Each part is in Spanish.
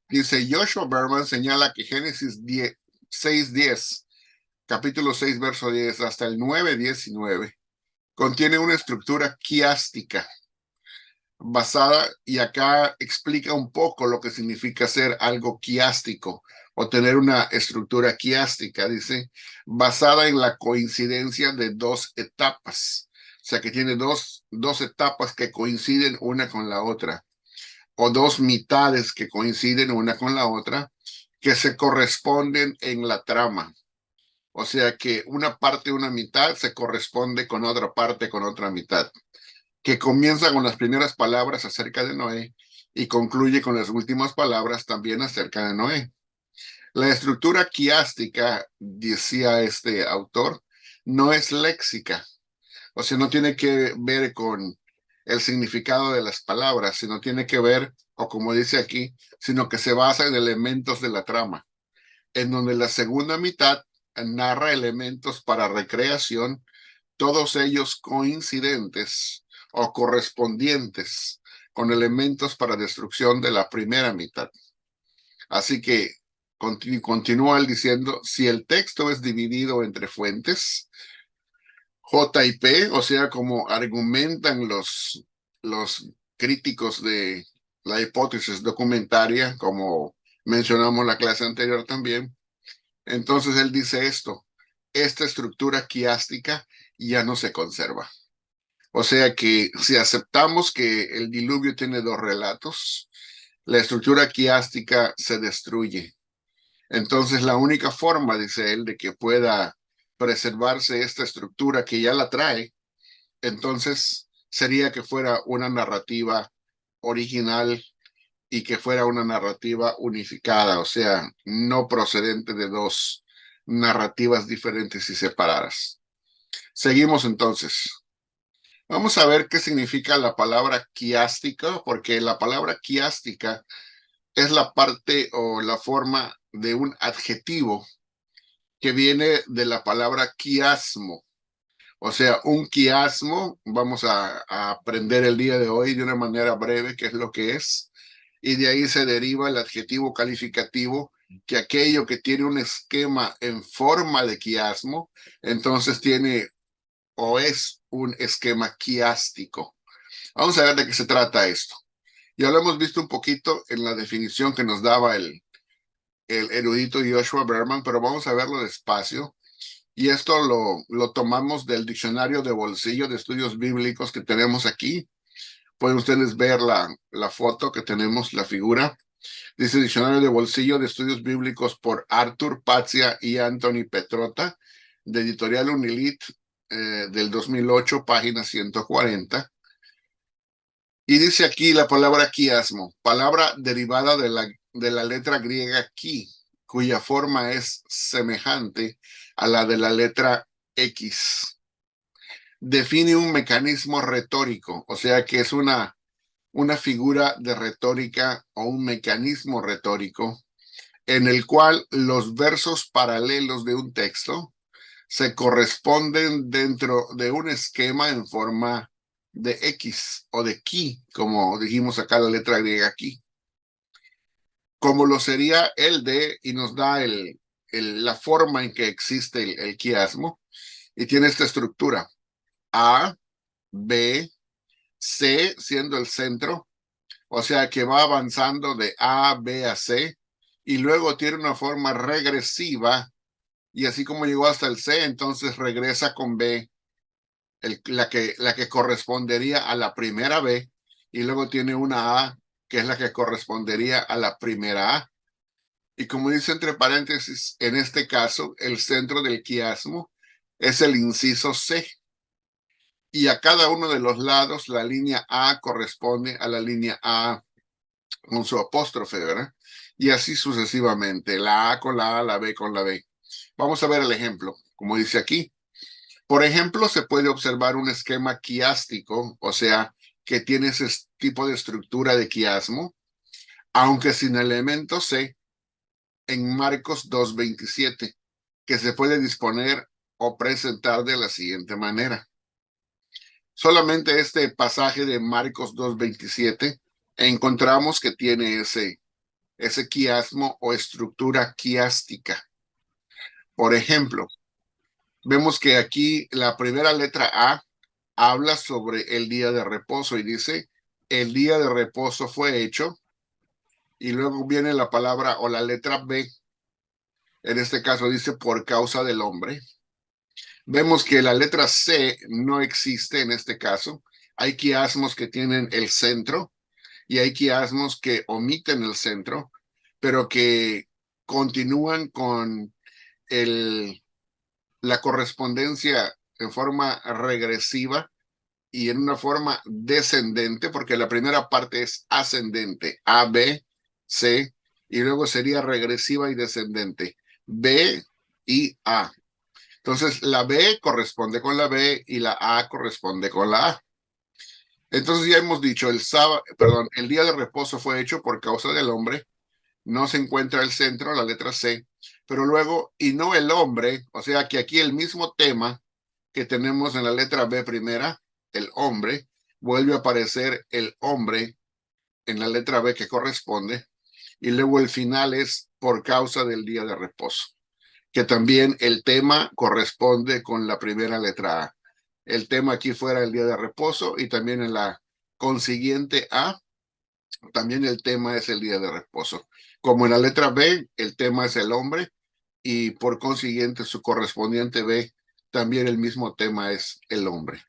Dice Joshua Berman señala que Génesis 6:10, capítulo 6, verso 10, hasta el 9:19, contiene una estructura quiástica basada, y acá explica un poco lo que significa ser algo quiástico o tener una estructura quiástica. Dice, basada en la coincidencia de dos etapas. O sea, que tiene dos etapas que coinciden una con la otra, o dos mitades que coinciden una con la otra, que se corresponden en la trama. O sea que una parte, una mitad, se corresponde con otra parte, con otra mitad, que comienza con las primeras palabras acerca de Noé y concluye con las últimas palabras también acerca de Noé. La estructura quiástica, decía este autor, no es léxica, o sea, no tiene que ver con el significado de las palabras, sino tiene que ver, o como dice aquí, sino que se basa en elementos de la trama, en donde la segunda mitad narra elementos para recreación, todos ellos coincidentes o correspondientes con elementos para destrucción de la primera mitad. Así que continúa él diciendo, si el texto es dividido entre fuentes, J y P, o sea, como argumentan los críticos de la hipótesis documentaria, como mencionamos en la clase anterior también, entonces él dice esto: esta estructura quiástica ya no se conserva. O sea que si aceptamos que el diluvio tiene dos relatos, la estructura quiástica se destruye. Entonces la única forma, dice él, de que pueda preservarse esta estructura que ya la trae, entonces sería que fuera una narrativa original y que fuera una narrativa unificada, o sea, no procedente de dos narrativas diferentes y separadas. Seguimos entonces. Vamos a ver qué significa la palabra quiástica, porque la palabra quiástica es la parte o la forma de un adjetivo que viene de la palabra quiasmo. O sea, un quiasmo, vamos a aprender el día de hoy de una manera breve qué es lo que es, y de ahí se deriva el adjetivo calificativo, que aquello que tiene un esquema en forma de quiasmo, entonces tiene o es un esquema quiástico. Vamos a ver de qué se trata esto. Ya lo hemos visto un poquito en la definición que nos daba el erudito Joshua Berman, pero vamos a verlo despacio. Y esto lo tomamos del diccionario de bolsillo de estudios bíblicos que tenemos aquí. Pueden ustedes ver la foto que tenemos, la figura. Dice Diccionario de Bolsillo de Estudios Bíblicos por Arthur Pazia y Anthony Petrota, de Editorial Unilit, del 2008, página 140. Y dice aquí la palabra quiasmo, palabra derivada de la letra griega qui, cuya forma es semejante a la de la letra X. Define un mecanismo retórico, o sea que es una figura de retórica o un mecanismo retórico en el cual los versos paralelos de un texto se corresponden dentro de un esquema en forma de X o de qui, como dijimos acá la letra griega aquí, como lo sería el de, y nos da la forma en que existe el quiasmo, y tiene esta estructura: A, B, C siendo el centro, o sea que va avanzando de A, B a C, y luego tiene una forma regresiva, y así como llegó hasta el C, entonces regresa con B, la que correspondería a la primera B, y luego tiene una A, que es la que correspondería a la primera A. Y como dice entre paréntesis, en este caso, el centro del quiasmo es el inciso C. Y a cada uno de los lados, la línea A corresponde a la línea A con su apóstrofe, ¿verdad? Y así sucesivamente, la A con la A, la B con la B. Vamos a ver el ejemplo, como dice aquí. Por ejemplo, se puede observar un esquema quiástico, o sea, que tiene ese tipo de estructura de quiasmo, aunque sin elemento C, en Marcos 2:27, que se puede disponer o presentar de la siguiente manera. Solamente este pasaje de Marcos 2:27 encontramos que tiene ese quiasmo o estructura quiástica. Por ejemplo, vemos que aquí la primera letra A habla sobre el día de reposo y dice, el día de reposo fue hecho, y luego viene la palabra o la letra B, en este caso dice por causa del hombre. Vemos que la letra C no existe en este caso. Hay quiasmos que tienen el centro y hay quiasmos que omiten el centro, pero que continúan con la correspondencia en forma regresiva y en una forma descendente, porque la primera parte es ascendente, A, B, C, y luego sería regresiva y descendente, B y A. Entonces, la B corresponde con la B y la A corresponde con la A. Entonces, ya hemos dicho, el día de reposo fue hecho por causa del hombre, no se encuentra el centro, la letra C, pero luego, y no el hombre, o sea que aquí el mismo tema que tenemos en la letra B primera, el hombre, vuelve a aparecer el hombre en la letra B que corresponde, y luego el final es por causa del día de reposo, que también el tema corresponde con la primera letra A. El tema aquí fuera el día de reposo y también en la consiguiente A, también el tema es el día de reposo. Como en la letra B, el tema es el hombre y por consiguiente su correspondiente B, también el mismo tema es el hombre.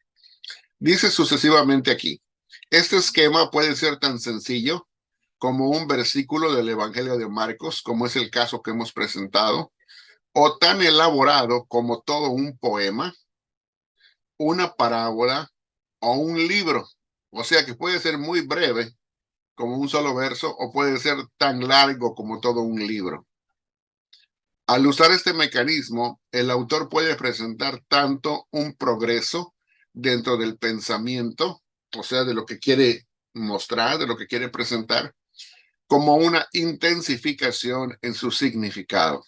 Dice sucesivamente aquí, este esquema puede ser tan sencillo como un versículo del Evangelio de Marcos, como es el caso que hemos presentado, o tan elaborado como todo un poema, una parábola o un libro. O sea que puede ser muy breve como un solo verso o puede ser tan largo como todo un libro. Al usar este mecanismo, el autor puede presentar tanto un progreso dentro del pensamiento, o sea, de lo que quiere mostrar, de lo que quiere presentar, como una intensificación en su significado.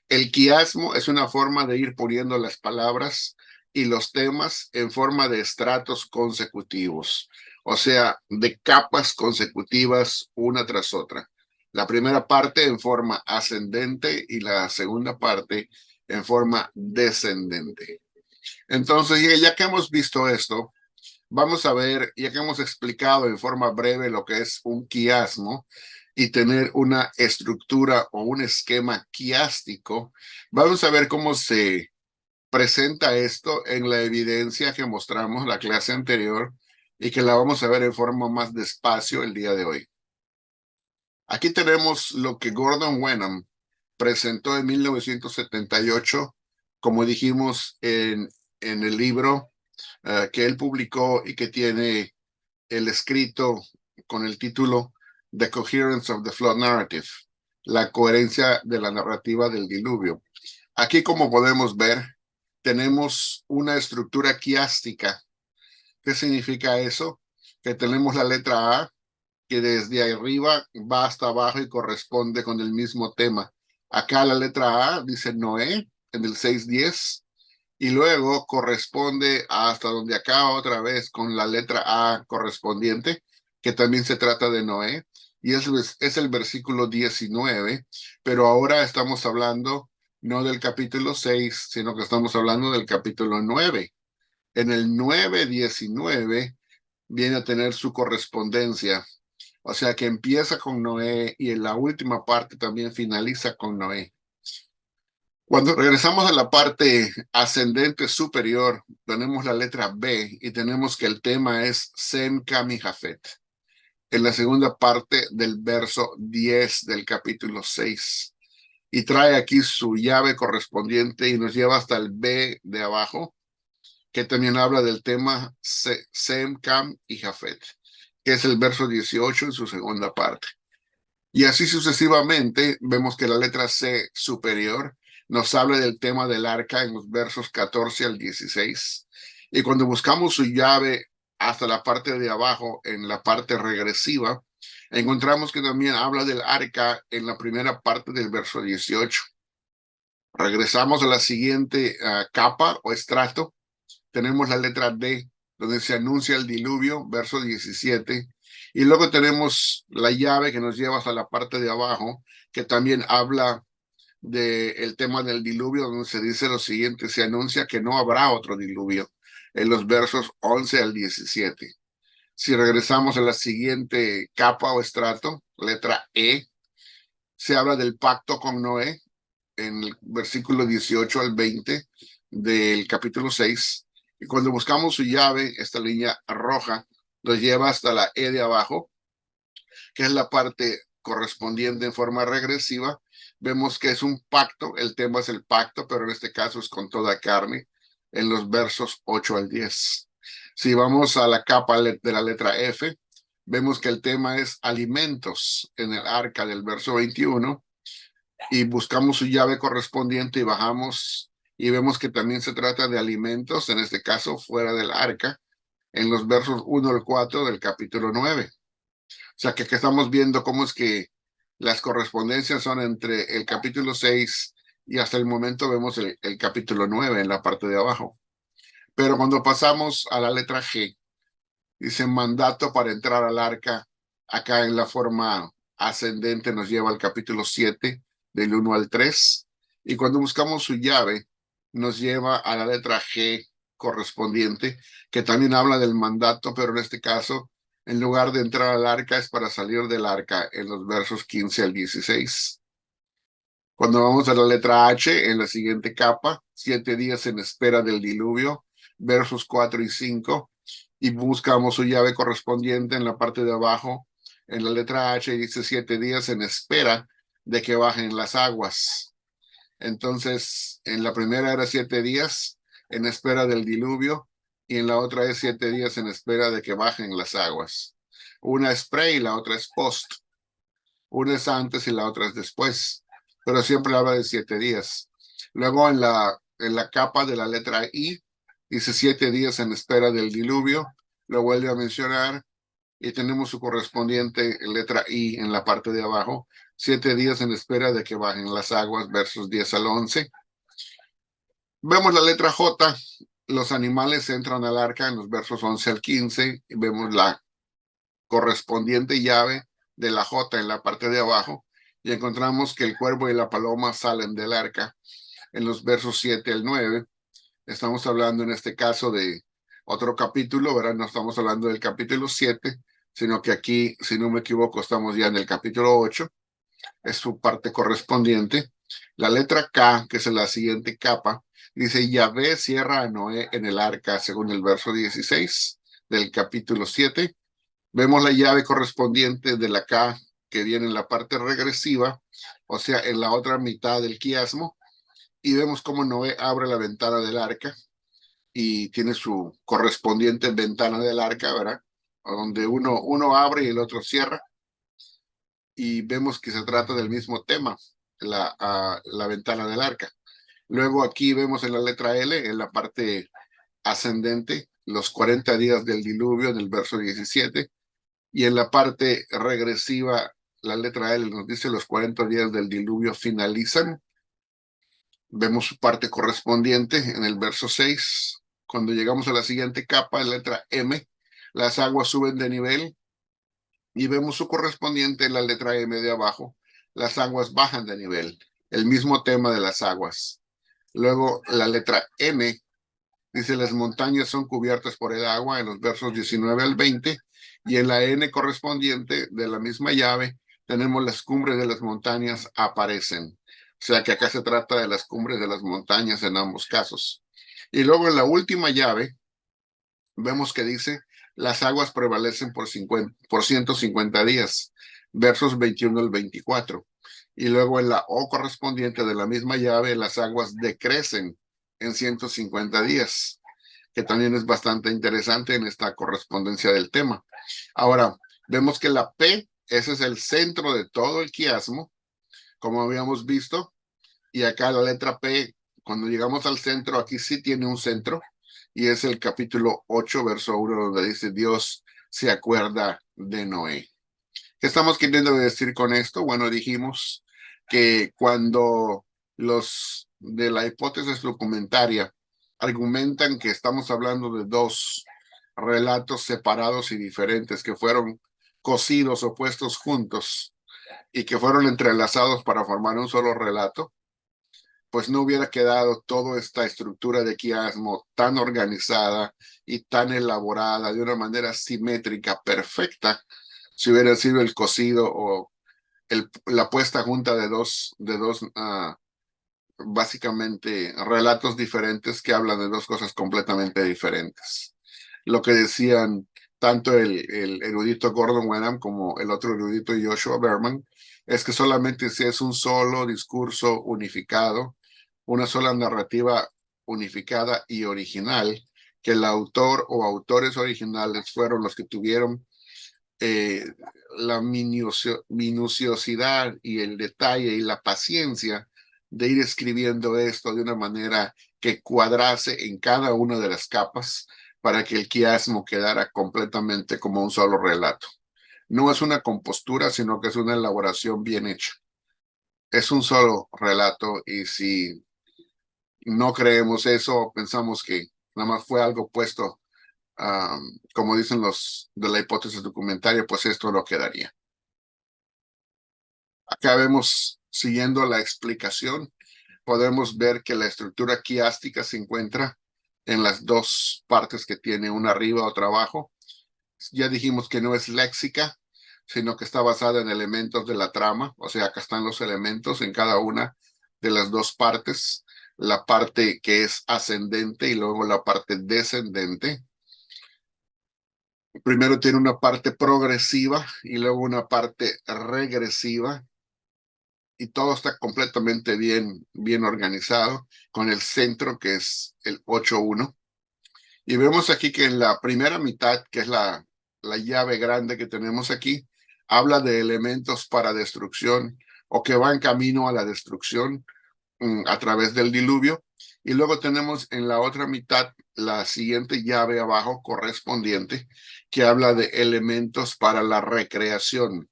El quiasmo es una forma de ir poniendo las palabras y los temas en forma de estratos consecutivos, o sea, de capas consecutivas una tras otra. La primera parte en forma ascendente y la segunda parte en forma descendente. Entonces, ya que hemos visto esto, vamos a ver, ya que hemos explicado en forma breve lo que es un quiasmo y tener una estructura o un esquema quiástico, vamos a ver cómo se presenta esto en la evidencia que mostramos la clase anterior y que la vamos a ver en forma más despacio el día de hoy. Aquí tenemos lo que Gordon Wenham presentó en 1978, como dijimos en el libro que él publicó y que tiene el escrito con el título The Coherence of the Flood Narrative, la coherencia de la narrativa del diluvio. Aquí, como podemos ver, tenemos una estructura quiástica. ¿Qué significa eso? Que tenemos la letra A, que desde arriba va hasta abajo y corresponde con el mismo tema. Acá la letra A dice Noé en el 6:10 y luego corresponde hasta donde acaba otra vez con la letra A correspondiente, que también se trata de Noé, y es el versículo 19, pero ahora estamos hablando no del capítulo 6, sino que estamos hablando del capítulo 9. En el 9:19 viene a tener su correspondencia, o sea que empieza con Noé y en la última parte también finaliza con Noé. Cuando regresamos a la parte ascendente superior, tenemos la letra B y tenemos que el tema es Sem, Cam y Jafet. En la segunda parte del verso 10 del capítulo 6. Y trae aquí su llave correspondiente y nos lleva hasta el B de abajo, que también habla del tema Sem, Cam y Jafet, que es el verso 18 en su segunda parte. Y así sucesivamente vemos que la letra C superior nos habla del tema del arca en los versos 14 al 16. Y cuando buscamos su llave hasta la parte de abajo, en la parte regresiva, encontramos que también habla del arca en la primera parte del verso 18. Regresamos a la siguiente capa o estrato. Tenemos la letra D, donde se anuncia el diluvio, verso 17. Y luego tenemos la llave que nos lleva hasta la parte de abajo, que también habla del tema del diluvio, donde se dice lo siguiente: se anuncia que no habrá otro diluvio, en los versos 11 al 17. Si regresamos a la siguiente capa o estrato, letra E, se habla del pacto con Noé en el versículo 18 al 20 del capítulo 6. Y cuando buscamos su llave, esta línea roja nos lleva hasta la E de abajo, que es la parte correspondiente en forma regresiva. Vemos que es un pacto, el tema es el pacto, pero en este caso es con toda carne, en los versos 8 al 10. Si vamos a la capa de la letra F, vemos que el tema es alimentos en el arca del verso 21, y buscamos su llave correspondiente y bajamos y vemos que también se trata de alimentos, en este caso fuera del arca, en los versos 1 al 4 del capítulo 9. O sea que aquí estamos viendo cómo es que las correspondencias son entre el capítulo 6 y hasta el momento vemos el capítulo 9 en la parte de abajo. Pero cuando pasamos a la letra G, dice mandato para entrar al arca. Acá en la forma ascendente nos lleva al capítulo 7, del 1 al 3. Y cuando buscamos su llave, nos lleva a la letra G correspondiente, que también habla del mandato, pero en este caso, en lugar de entrar al arca, es para salir del arca, en los versos 15 al 16. Cuando vamos a la letra H, en la siguiente capa, 7 días en espera del diluvio, versos 4 y 5, y buscamos su llave correspondiente en la parte de abajo. En la letra H dice 7 días en espera de que bajen las aguas. Entonces, en la primera era 7 días en espera del diluvio, y en la otra es 7 días en espera de que bajen las aguas. Una es pre y la otra es post. Una es antes y la otra es después, pero siempre habla de 7 días. Luego en la capa de la letra I dice 7 días en espera del diluvio, lo vuelve a mencionar, y tenemos su correspondiente letra I en la parte de abajo, 7 días en espera de que bajen las aguas, versos 10 al 11. Vemos la letra J, los animales entran al arca en los versos 11 al 15, y vemos la correspondiente llave de la J en la parte de abajo, y encontramos que el cuervo y la paloma salen del arca en los versos 7 al 9. Estamos hablando en este caso de otro capítulo, ¿verdad? No estamos hablando del capítulo 7, sino que aquí, si no me equivoco, estamos ya en el capítulo 8, es su parte correspondiente. La letra K, que es la siguiente capa, dice: Yahvé cierra a Noé en el arca, según el verso 16 del capítulo 7. Vemos la llave correspondiente de la K, que viene en la parte regresiva, o sea, en la otra mitad del quiasmo, y vemos cómo Noé abre la ventana del arca y tiene su correspondiente ventana del arca, ¿verdad? Donde uno abre y el otro cierra, y vemos que se trata del mismo tema, la ventana del arca. Luego aquí vemos en la letra L, en la parte ascendente, los 40 días del diluvio, en el verso 17, y en la parte regresiva, la letra L nos dice los 40 días del diluvio finalizan. Vemos su parte correspondiente en el verso 6. Cuando llegamos a la siguiente capa, letra M, las aguas suben de nivel, y vemos su correspondiente en la letra M de abajo, las aguas bajan de nivel. El mismo tema de las aguas. Luego la letra N dice: las montañas son cubiertas por el agua, en los versos 19 al 20, y en la N correspondiente de la misma llave tenemos las cumbres de las montañas aparecen. O sea que acá se trata de las cumbres de las montañas en ambos casos. Y luego en la última llave vemos que dice: las aguas prevalecen por 150 días, versos 21 al 24. Y luego en la O correspondiente de la misma llave, las aguas decrecen en 150 días, que también es bastante interesante en esta correspondencia del tema. Ahora, vemos que la P, ese es el centro de todo el quiasmo, como habíamos visto, y acá la letra P, cuando llegamos al centro, aquí sí tiene un centro, y es el capítulo 8, verso 1, donde dice: Dios se acuerda de Noé. ¿Qué estamos queriendo decir con esto? Bueno, dijimos que cuando los de la hipótesis documentaria argumentan que estamos hablando de dos relatos separados y diferentes que fueron cosidos o puestos juntos y que fueron entrelazados para formar un solo relato, pues no hubiera quedado toda esta estructura de quiasmo tan organizada y tan elaborada de una manera simétrica, perfecta, si hubiera sido el cosido o la puesta junta de dos básicamente relatos diferentes que hablan de dos cosas completamente diferentes. Lo que decían tanto el erudito Gordon Wenham como el otro erudito Joshua Berman es que solamente si es un solo discurso unificado, una sola narrativa unificada y original, que el autor o autores originales fueron los que tuvieron eh, la minuciosidad y el detalle y la paciencia de ir escribiendo esto de una manera que cuadrase en cada una de las capas para que el quiasmo quedara completamente como un solo relato. No es una compostura, sino que es una elaboración bien hecha. Es un solo relato y si no creemos eso, pensamos que nada más fue algo puesto, como dicen los de la hipótesis documentaria, pues esto no quedaría. Acá vemos, siguiendo la explicación, podemos ver que la estructura quiástica se encuentra en las dos partes que tiene, una arriba, otra abajo. Ya dijimos que no es léxica, sino que está basada en elementos de la trama, o sea, acá están los elementos en cada una de las dos partes, la parte que es ascendente y luego la parte descendente. Primero tiene una parte progresiva y luego una parte regresiva y todo está completamente bien organizado con el centro que es el 8-1. Y vemos aquí que en la primera mitad, que es la llave grande que tenemos aquí, habla de elementos para destrucción o que van camino a la destrucción a través del diluvio. Y luego tenemos en la otra mitad la siguiente llave abajo correspondiente que habla de elementos para la recreación.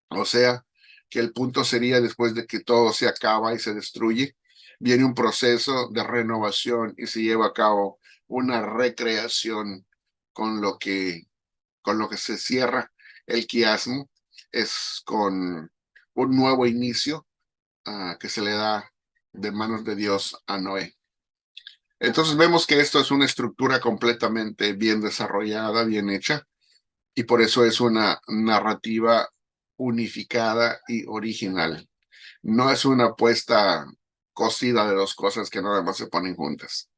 O sea, que el punto sería después de que todo se acaba y se destruye, viene un proceso de renovación y se lleva a cabo una recreación con lo que, con lo que se cierra el quiasmo, es con un nuevo inicio que se le da de manos de Dios a Noé. Entonces vemos que esto es una estructura completamente bien desarrollada, bien hecha, y por eso es una narrativa unificada y original. No es una apuesta cosida de dos cosas que nada más se ponen juntas.